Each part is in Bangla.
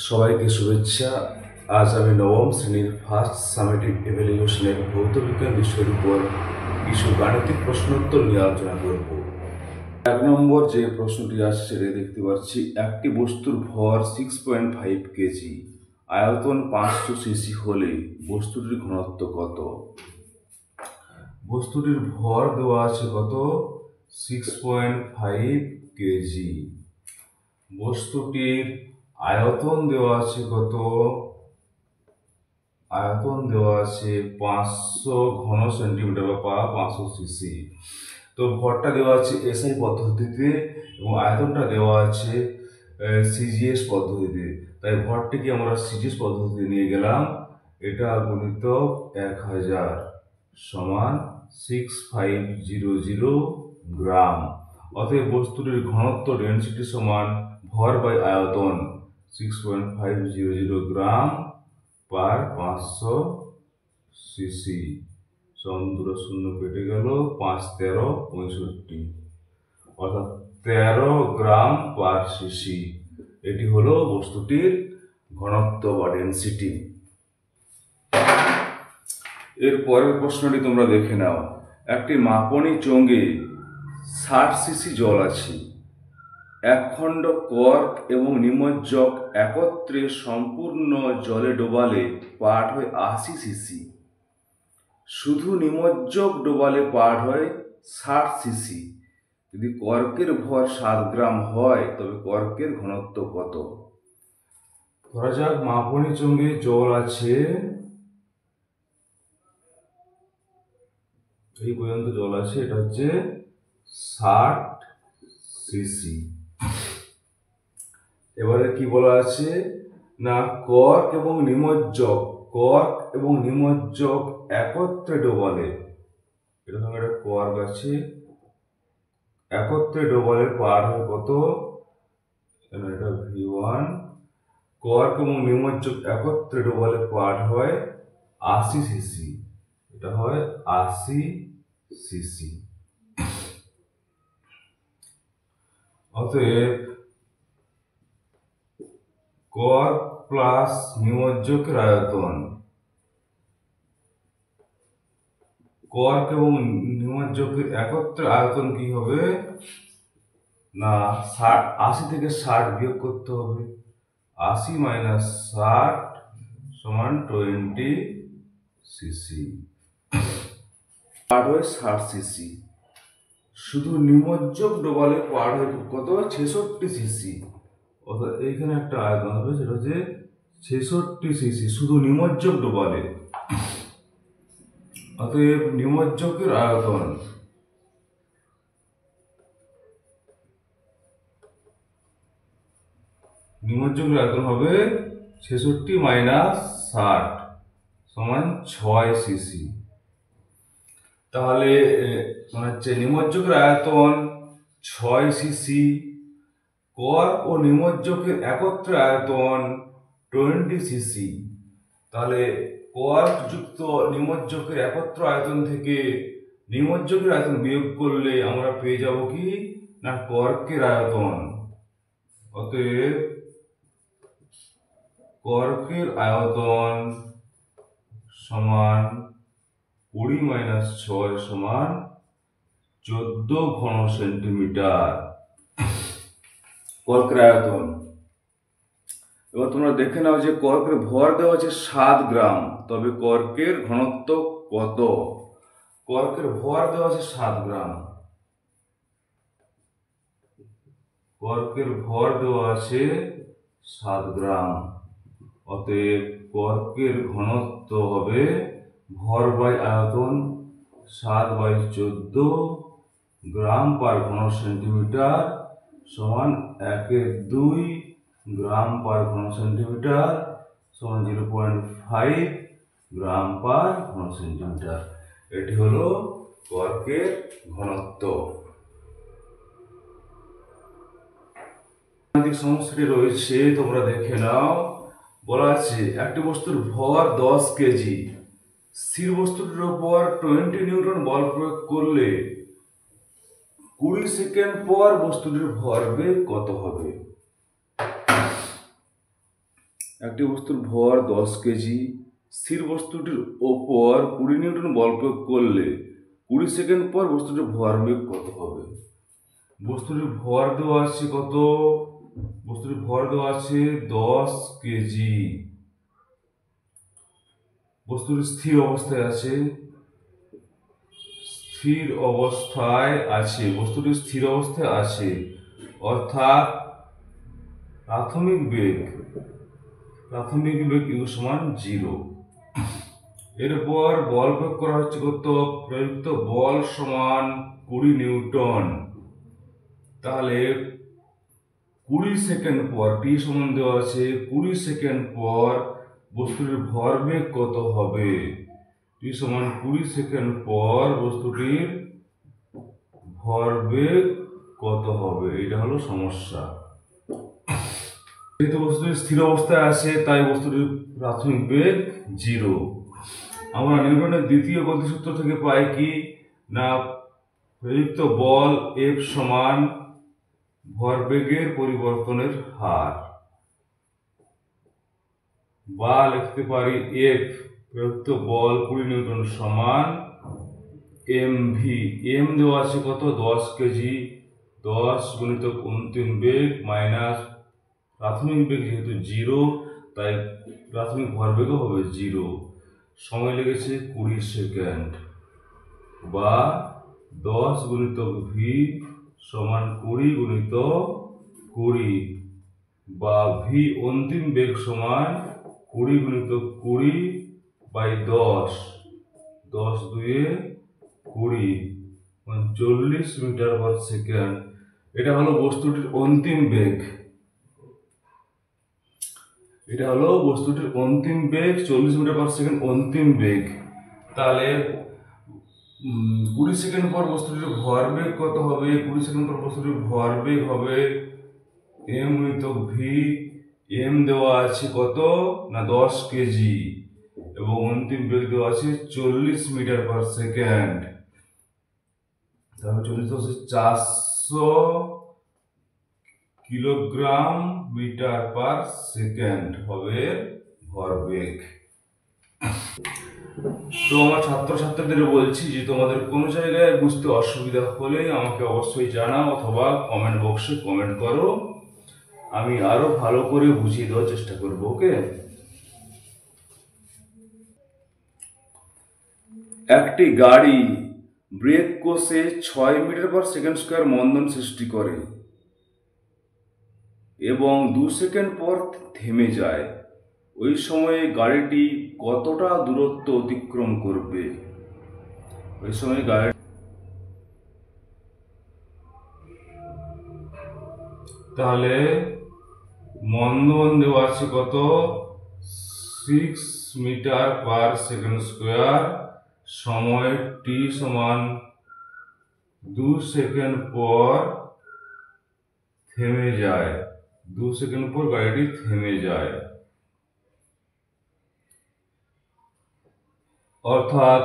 সবাইকে শুভেচ্ছা। আজ আমি নবম শ্রেণীর ফার্স্ট সামেটিভ ইভ্যালুয়েশনের ভৌতবিজ্ঞান বিষয়ের উপর কিছু গাণিতিক প্রশ্নোত্তর নিয়ে আলোচনা করব। 1 নম্বর যে প্রশ্নটি আসছে সেটা দেখতে পাচ্ছি, একটি বস্তুর ভর 6.5 কেজি, আয়তন 500 সিসি হলে বস্তুটির ঘনত্ব কত? বস্তুটির ভর দেওয়া আছে কত? 6.5 কেজি। বস্তুটির আয়তন দেওয়া আছে কত? আয়তন দেওয়া আছে 500 ঘন সেন্টিমিটার বা 500 সিসি। তো ভরটা দেওয়া আছে এসআই পদ্ধতিতে এবং আয়তনটা দেওয়া আছে সিজিএস পদ্ধতিতে। তাই ভরটিকে আমরা সিজিএস পদ্ধতিতে নিয়ে গেলাম। এটা গুণিত 1000 সমান 6500 গ্রাম। অতএব বস্তুটির ঘনত্ব ডেনসিটি সমান ভর বাই আয়তন 6500 গ্রাম পার 500 সিসি। দুটো শূন্য কেটে গেল, 5 13 65, অর্থাৎ 13 গ্রাম পার সিসি। এটি হলো বস্তুটির ঘনত্ব বা ডেনসিটি। এর পরের প্রশ্নটি তোমরা দেখে নাও। একটি মাপনী চোঙে 60 সিসি জল আছে। এক খণ্ড কর্ক এবং নিমজ্জক একত্রে সম্পূর্ণ জলে ডোবালে পাঠ হয় 80 সিসি। শুধু নিমজ্জক ডোবালে পাঠ হয় 60 সিসি। যদি কর্কের ভর 7 গ্রাম হয় তবে কর্কের ঘনত্ব কত? ধরা যাক মাপনী চোঙে জল আছে, এই পর্যন্ত জল আছে, এটা হচ্ছে 60 সিসি। এবারে কি বলা আছে না, কর্ক এবং নিমজ্জক একত্রে ডোবালে, এরকম একটা কর্ক আছে, একত্রে ডোবালে পার হয় কত? এটা V1। কর্ক এবং নিমজ্জক একত্রে ডোবালে পার হয় 80 সিসি। এটা হয় 80 সিসি। অতএব কর্ক প্লাস নিমজ্জকের আয়তন, কর্ক এবং নিমজ্জকের একত্রে আয়তন কি হবে না, 80 থেকে 60 বিয়োগ করতে হবে। 80 মাইনাস 60 সমান 20 সিসি। পার হয় 60 সিসি। শুধু নিমজ্জক ডোবালে পার হয় কত? 66 সিসি। অর্থাৎ এইখানে একটা আয়তন হবে, সেটা হচ্ছে 66 সিসি শুধু নিমজ্জক ডোবালে। অতএব নিমজ্জকের আয়তন হবে 66 মাইনাস 60 সমান 6 সিসি। তাহলে হচ্ছে নিমজ্জকের আয়তন 6 সিসি, কর্ক ও নিমজ্জকের একত্রে আয়তন 20 সিসি। তাহলে কর্ক যুক্ত নিমজ্জকের একত্র আয়তন থেকে নিমজ্জকের আয়তন বিয়োগ করলে আমরা পেয়ে যাব কি না, কর্কের আয়তন। অতএব কর্কের আয়তন সমান 20 মাইনাস 6 সমান 14 ঘন সেন্টিমিটার। কর্কের আয়তন। এবার তোমরা দেখে নাও যে কর্কের ভর দেওয়া আছে 7 গ্রাম, তবে কর্কের ঘনত্ব কত? কর্কের ভর দেওয়া আছে 7 গ্রাম, কর্কের ভর দেওয়া আছে 7 গ্রাম। অতএব কর্কের ঘনত্ব হবে ভর বাই আয়তন 7 বাই 14 গ্রাম পার ঘন সেন্টিমিটার সমান 1/2 গ্রাম পার ঘন সেন্টিমিটার সমান 0.5 গ্রাম পার ঘন সেন্টিমিটার। এটি হলো কর্কের ঘনত্ব। সমস্যাটি রয়েছে, তোমরা দেখে নাও। বলা আছে একটি বস্তুর ভর 10 কেজি, স্থির বস্তুটির উপর 20 নিউটন বল প্রয়োগ করলে 20 সেকেন্ড পর বস্তুটির ভরবেগ কত হবে? একটি বস্তুর ভর 10 কেজি, স্থির বস্তুটির ওপর 20 নিউটন বল প্রয়োগ করলে 20 সেকেন্ড পর বস্তুটির ভরবেগ কত হবে? বস্তুটির ভর দেওয়া আছে কত? বস্তুটির ভর দেওয়া আছে 10 কেজি। বস্তুটি স্থির অবস্থায় আছে, বস্তুটি স্থির অবস্থায় আছে, অর্থাৎ প্রাথমিক বেগ ইউ সমান 0। এরপর বল প্রয়োগ করা হচ্ছে কত? প্রযুক্ত বল সমান 20 নিউটন। তাহলে 20 সেকেন্ড পর, টি সমান দেওয়া আছে, 20 সেকেন্ড পর বস্তুটির ভরবেগ কত হবে? টি সমান 20 সেকেন্ড পর বস্তুটির ভরবেগ কত হবে? এটা হলো সমস্যা। যেহেতু বস্তুটি স্থির অবস্থায় আছে তাই বস্তুটির প্রাথমিক বেগ 0। আমরা নিউটনের দ্বিতীয় গতিসূত্র থেকে পাই কি না, প্রযুক্ত বল F সমান ভরবেগের পরিবর্তনের হার, বা লিখতে পারি F প্রযুক্ত বল 20 নিউটন সমান mv। m দেওয়া আছে কত? 10 কেজি। 10 গুণিতক অন্তিম বেগ মাইনাস প্রাথমিক বেগ, যেহেতু 0 তাই প্রাথমিক ভরবেগও হবে 0। সময় লেগেছে 20 সেকেন্ড, বা 10 গুণিতক v সমান 20 গুণিতক 20, বা v অন্তিম বেগ সমান 20 গুণিতক 20 বাই 10। 10 দুয়ে 20, 40 মিটার পার সেকেন্ড। এটা হলো বস্তুটির অন্তিম বেগ। 40 মিটার পার সেকেন্ড অন্তিম বেগ। তাহলে 20 সেকেন্ড পর বস্তুটির ভরবেগ কত হবে? 20 সেকেন্ড পর বস্তুটির ভরবেগ হবে m গুণিতক v। m দেওয়া আছে কত না 10 কেজি, এবং অন্তিম বেগ দেওয়া আছে 40 মিটার পার সেকেন্ড। তাহলে 40 হচ্ছে 400 কিলোগ্রাম মিটার পার সেকেন্ড হবে ভরবেগ। তো আমার ছাত্রছাত্রীদের বলছি যে তোমাদের কোনো জায়গায় বুঝতে অসুবিধা হলে আমাকে অবশ্যই জানাও, অথবা কমেন্ট বক্সে কমেন্ট করো, আমি আরো ভালো করে বুঝিয়ে দেওয়ার চেষ্টা করব। ওকে। একটি গাড়ি ব্রেক কষে 6 মিটার পার সেকেন্ড স্কয়ার মন্দন সৃষ্টি করে এবং 2 সেকেন্ড পর থেমে যায়। ওই সময়ে গাড়িটি কতটা দূরত্ব অতিক্রম করবে? ওই সময় গাড়ি, তাহলে মন্দন দেওয়া আছে কত? 6 মিটার পার সেকেন্ড স্কয়ার, সময় t সমান 2 সেকেন্ড পর থেমে যায়। 2 সেকেন্ড পর গাড়িটি থেমে যায়, অর্থাৎ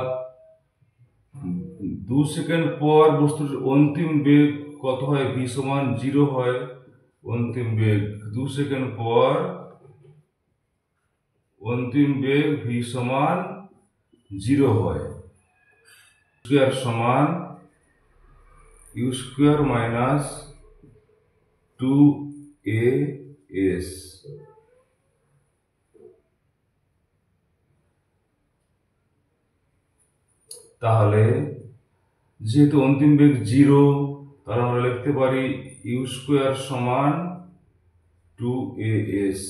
2 সেকেন্ড পর বস্তুর অন্তিম বেগ কত হয়? v সমান 0 হয়। অন্তিম বেগ 2 সেকেন্ড পর অন্তিম বেগ v সমান 0 হয়। স্কয়ার সমান ইউ স্কয়ার মাইনাস 2as। তাহলে যেহেতু অন্তিম বেগ 0, তাহলে আমরা লিখতে পারি ইউ স্কয়ার সমান 2as,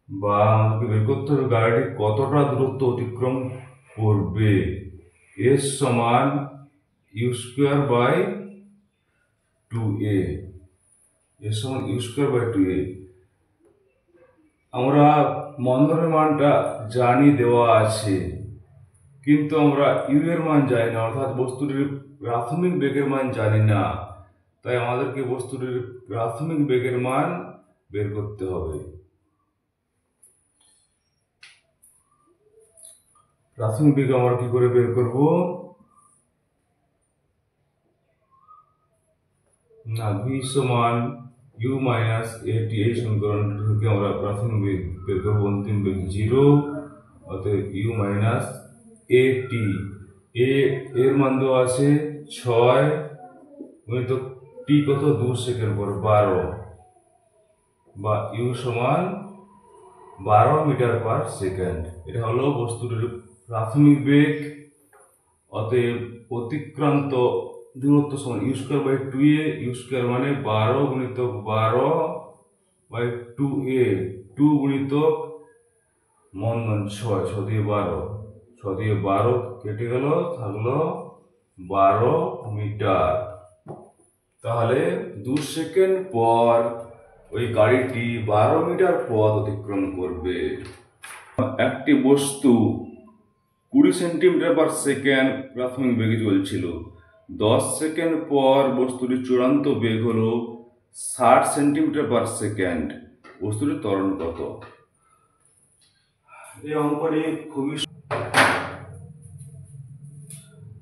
বা আমাকে বের করতে হবে গাড়িটি কতটা দূরত্ব অতিক্রম করবে। s সমান u square by 2a। s সমান ইউ স্কয়ার বাই 2a। আমরা মন্দনের মানটা জানি, দেওয়া আছে, কিন্তু আমরা ইউ এর মান জানি না, অর্থাৎ বস্তুটির প্রাথমিক বেগের মান জানি না। তাই আমাদেরকে বস্তুটির প্রাথমিক বেগের মান বের করতে হবে। প্রাথমিক বেগ আমরা কি করে বের করব? না, v সমান ইউ মাইনাস এটি, এই সমীকরণটি থেকে আমরা প্রাথমিক বেগ বের করবো, অন্তিম বেগ 0, অতএব ইউ মাইনাস এটি, এর মান দেওয়া আছে 6 গুণিত টি কত 2 সেকেন্ড পর 12, বা ইউ সমান 12 মিটার পার সেকেন্ড। এটা হলো বস্তুটির প্রাথমিক বেগ। অতএব অতিক্রান্ত দূরত্ব সমান u square by 2a, u square মানে 12 গুণিত 12 বাই 2a, 2 গুণিত মন্দন 6, 6 দিয়ে 12, 6 দিয়ে 12 কেটে গেল, থাকলো 12 মিটার। তাহলে 2 সেকেন্ড পর ওই গাড়িটি 12 মিটার পথ অতিক্রম করবে। একটি বস্তু 20 সেন্টিমিটার পার সেকেন্ড প্রাথমিক বেগে চলছিল, 10 সেকেন্ড পর বস্তুটির চূড়ান্ত বেগ হলো 60 সেন্টিমিটার পার সেকেন্ড। বস্তুটির ত্বরণ কত? এই অঙ্কটি খুবই,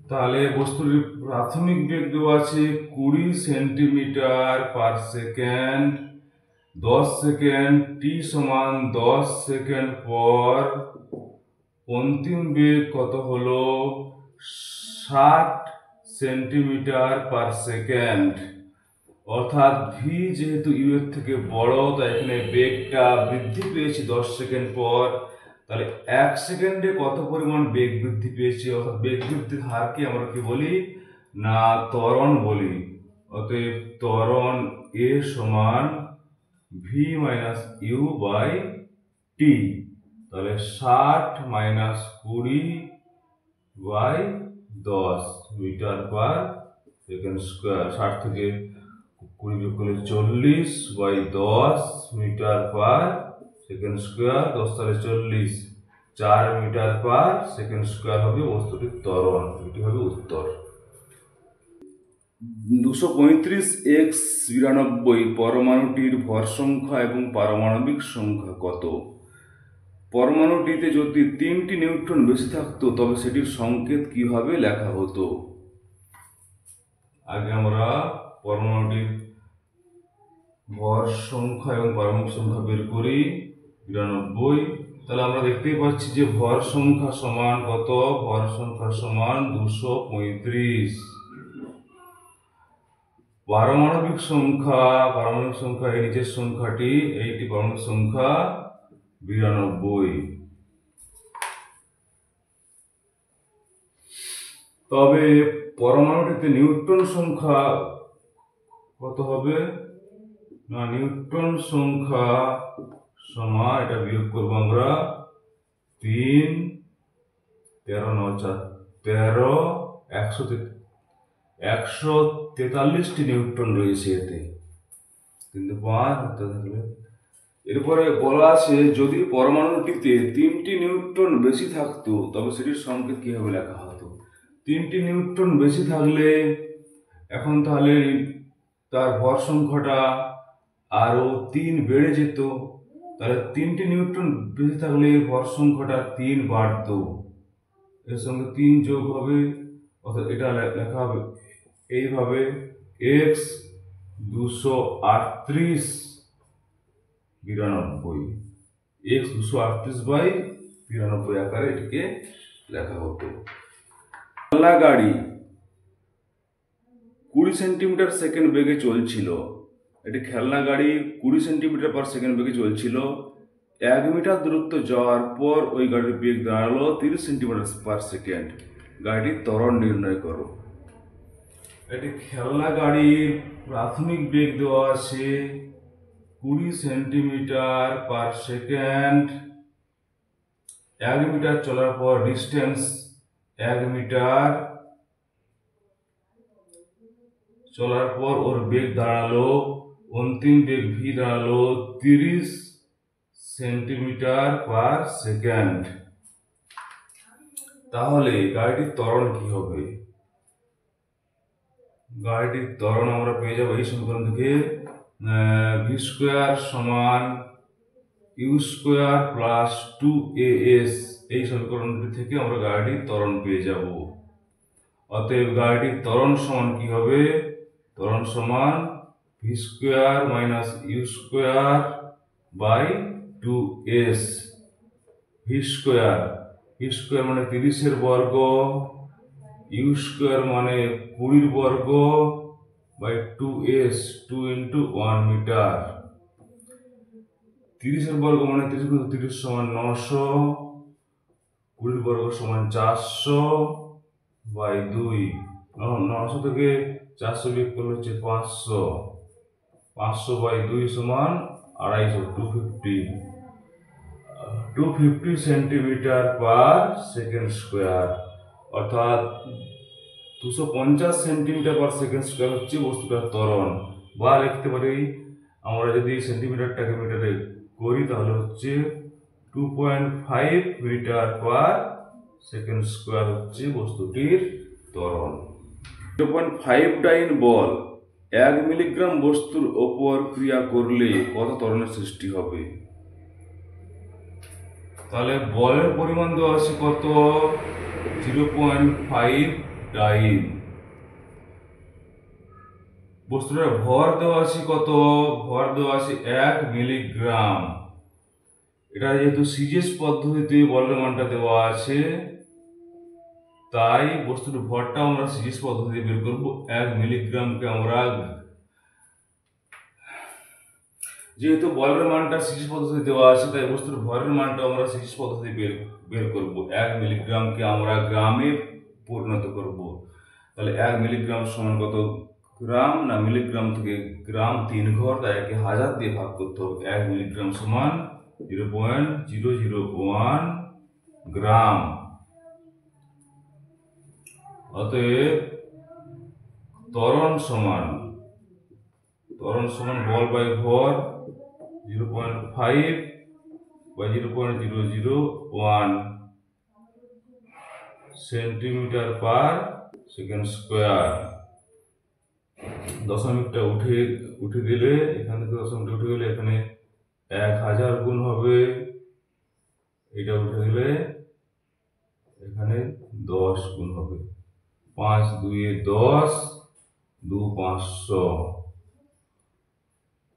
তাহলে বস্তুটির প্রাথমিক বেগ দেওয়া আছে 20 সেন্টিমিটার পার সেকেন্ড, 10 সেকেন্ড, টি সমান 10 সেকেন্ড পর অন্তিম বেগ কত হলো 60 সেন্টিমিটার পার সেকেন্ড। অর্থাৎ ভি যেহেতু ইউ এর থেকে বড়, তাই এখানে বেগটা বৃদ্ধি পেয়েছে 10 সেকেন্ড পর। তাহলে 1 সেকেন্ডে কত পরিমাণ বেগ বৃদ্ধি পেয়েছে, অর্থাৎ বেগ বৃদ্ধির হারকে আমরা কি বলি না ত্বরণ বলি। অতএব ত্বরণ এ সমান v minus u by t. তাহলে 60 minus 20 by 10 metre per second square. 60 থেকে 20 যোগ করলে 40 by 10 metre per second square, 10 তাহলে 40, 4 মিটার পার সেকেন্ড স্কোয়ার হবে বস্তুটির ত্বরণ। এটি হবে উত্তর। 235x92 পরমাণুটির ভর সংখ্যা এবং পারমাণবিক সংখ্যা কত? পরমাণুটিতে যদি 3টি নিউট্রন বেশি থাকতো তবে সেটির সংকেত কিভাবে লেখা হতো? আগে আমরা পরমাণুটির ভর সংখ্যা এবং পারমাণবিক সংখ্যা বের করি। 92, তাহলে আমরা দেখতেই পাচ্ছি যে ভর সংখ্যা সমান কত? ভর সংখ্যা সমান 235। পারমাণবিক সংখ্যা এই নিচের সংখ্যাটি, এইটি পারমাণবিক সংখ্যা 92। তবে পরমাণুটিতে নিউট্রন সংখ্যা কত হবে না নিউট্রন সংখ্যা সমান, এটা বিয়োগ করবো আমরা, 3, 13, 9, 13, 143টি নিউট্রন রয়েছে এতে, কিন্তু 5 থাকলে। এরপরে বলা আছে যদি পরমাণুটিতে 3টি নিউট্রন বেশি থাকতো তবে সেটির সংকেত কিভাবে লেখা হতো? 3টি নিউট্রন বেশি থাকলে এখন তাহলে তার ভর সংখ্যাটা আরো 3 বেড়ে যেত। তাহলে 3টি নিউট্রন বেশি থাকলে ভর সংখ্যাটা 3 বাড়তো, এর সঙ্গে 3 যোগ হবে, অর্থাৎ এটা লেখা হবে এইভাবে x 238 92, x 238 বাই 92 আকারে এটিকে লেখা হতো। খেলনা গাড়ি 20 সেন্টিমিটার সেকেন্ড বেগে চলছিল। এটি খেলনা গাড়ি 20 সেন্টিমিটার পার সেকেন্ড বেগে চলছিল। 1 মিটার দূরত্ব যাওয়ার পর ওই গাড়ির বেগ দাঁড়ালো 30 সেন্টিমিটার পার সেকেন্ড। গাড়িটির ত্বরণ নির্ণয় করো। এটি খেলনা গাড়ির প্রাথমিক বেগ দেওয়া আছে 20 সেন্টিমিটার পার সেকেন্ড। 1 মিটার চলার পর ডিস্টেন্স 1 মিটার চলার পর ওর বেগ দাঁড়ালো, অন্তিম বেগ ভি দাঁড়ালো 30 সেন্টিমিটার পার সেকেন্ড। তাহলে গাড়িটির ত্বরণ কি হবে? গাড়িটির ত্বরণ আমরা পেয়ে যাবো এই সমীকরণ থেকে, ভি স্কোয়ার সমান ইউ স্কোয়ার প্লাস 2as, এই সমীকরণটি থেকে আমরা গাড়িটির ত্বরণ পেয়ে যাব। অতএব গাড়িটির ত্বরণ সমান কি হবে? ত্বরণ সমান v square minus u square by 2s। V square মানে 30-এর বর্গ, ইউ স্কোয়ার মানে 20-র বর্গ বাই 2s, 2 ইন্টু 1 মিটার। 30-এর বর্গ মানে 30 × 30 সমান 900, 20-র বর্গ সমান 400 বাই 2। 900 থেকে 400 বিয়োগ করলে হচ্ছে 500, 500 বাই 2 সমান 250, 250 সেন্টিমিটার পার সেকেন্ড স্কোয়ার, অর্থাৎ 250 সেন্টিমিটার পার সেকেন্ড স্কোয়ার হচ্ছে বস্তুটার ত্বরণ। বা লিখতে পারি, আমরা যদি সেন্টিমিটারটাকে মিটারে করি তাহলে হচ্ছে 2.5 মিটার পার সেকেন্ড স্কোয়ার হচ্ছে বস্তুটির ত্বরণ। 0.5 ডাইন বল 1 মিলিগ্রাম বস্তুর ওপর ক্রিয়া করলে কত ত্বরণের সৃষ্টি হবে? তাহলে বলের পরিমাণ দেওয়া আছে কত? 0.5 ডাইন। বস্তুটার ভর দেওয়া আছে কত? ভর দেওয়া আছে 1 মিলিগ্রাম। এটা যেহেতু সিজিএস পদ্ধতিতে বলের মানটা দেওয়া আছে, তাই বস্তুর ভরটা আমরা সিজিএস পদ্ধতিতে বের করব। 1 মিলিগ্রামকে আমরা, যেহেতু বলের মানটা সিজিএস পদ্ধতিতে দেওয়া আছে, তাই বস্তুর ভরের মানটা আমরা সিজিএস পদ্ধতিতে বের করব। 1 মিলিগ্রামকে আমরা গ্রামে পরিণত করব। তাহলে 1 মিলিগ্রাম সমান কত গ্রাম? না, মিলিগ্রাম থেকে গ্রাম 3 ঘর, তাই একে 1000 দিয়ে ভাগ করতে হবে। 1 মিলিগ্রাম সমান 0.001 গ্রাম। অতএব ত্বরণ সমান বল বাই ভর 0.5 by 0.001 centimetre per second square. দশমিকটা উঠে দিলে, এখান থেকে দশমিকটা উঠে গেলে এখানে 1000 গুণ হবে, এটা উঠে গেলে এখানে 10 গুণ হবে। 5 2 10, 2 500,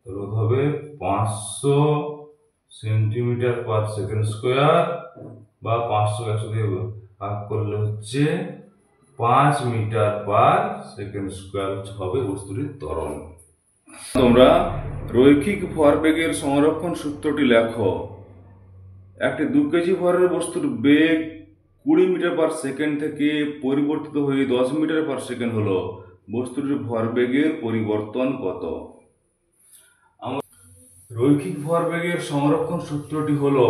তাহলে হবে 500 সেন্টিমিটার পার সেকেন্ড স্কোয়ার, বা 500 100 দিয়ে ভাগ করলে হচ্ছে 5 মিটার পার সেকেন্ড স্কোয়ার হবে বস্তুটির ত্বরণ। তোমরা রৈখিক ভরবেগের সংরক্ষণ সূত্রটি লেখো। একটি 2 কেজি ভরের বস্তুর বেগ 20 মিটার পার সেকেন্ড থেকে পরিবর্তিত হয়ে 10 মিটার পার সেকেন্ড হলো, বস্তুটির ভরবেগের পরিবর্তন কত? রৈখিক ভরবেগের সংরক্ষণ সূত্রটি হলো,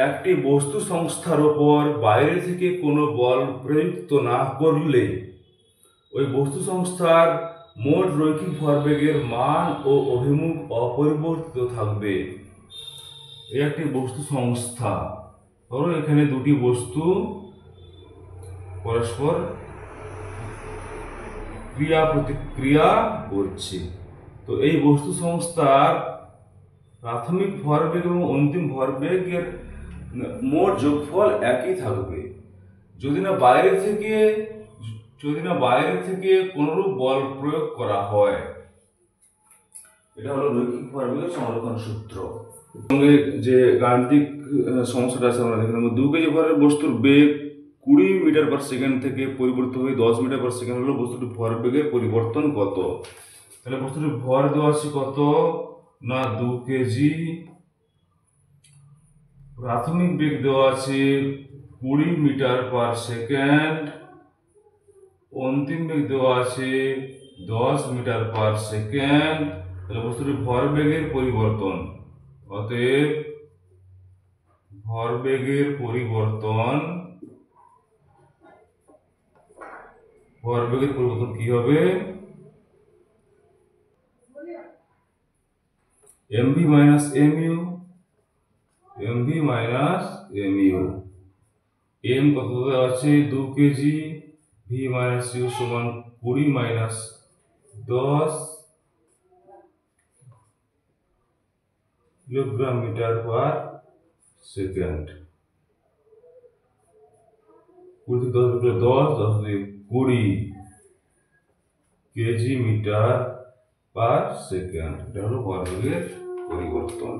একটি বস্তু সংস্থার উপর বাইরে থেকে কোনো বল প্রযুক্ত না করলে ওই বস্তু সংস্থার মোট রৈখিক ভরবেগের মান ও অভিমুখ অপরিবর্তিত থাকবে। এই একটি বস্তু সংস্থা, ধরো এখানে দুটি বস্তু পরস্পর ক্রিয়া প্রতিক্রিয়া করছে, তো এই বস্তু সংস্থার প্রাথমিক ভরবেগ এবং অন্তিম ভরবেগের মোট যোগফল একই থাকবে। যদি না বাইরে থেকে কোনরূপ বল প্রয়োগ করা হয়। এটা হলো রৈখিক ভরবেগের সংরক্ষণ সূত্র। সঙ্গে যে গাণিতিক সমস্যাটা আছে আমরা দেখলাম, 2 কেজি ভরের বস্তুর বেগ 20 মিটার পার সেকেন্ড থেকে পরিবর্তিত হয়ে 10 মিটার পার সেকেন্ড হলো, বস্তুটির ভরবেগের পরিবর্তন কত? তাহলে বস্তুটির ভর দেওয়া আছে কত? না 2 কেজি। প্রাথমিক বেগ দেওয়া আছে 20 মিটার পার সেকেন্ড, অন্তিম বেগ দেওয়া আছে 10 মিটার পার সেকেন্ড। তাহলে বস্তুটির ভরবেগের পরিবর্তন, অতএব ভরবেগের পরিবর্তন কি হবে? mv মাইনাস mu, m কত দেওয়া আছে? 2 কেজি, v মাইনাস u সমান 20 minus 10 kilogram metre per second. 20 10 10 20, kg metre per second, এটা হলো ভরবেগের পরিবর্তন।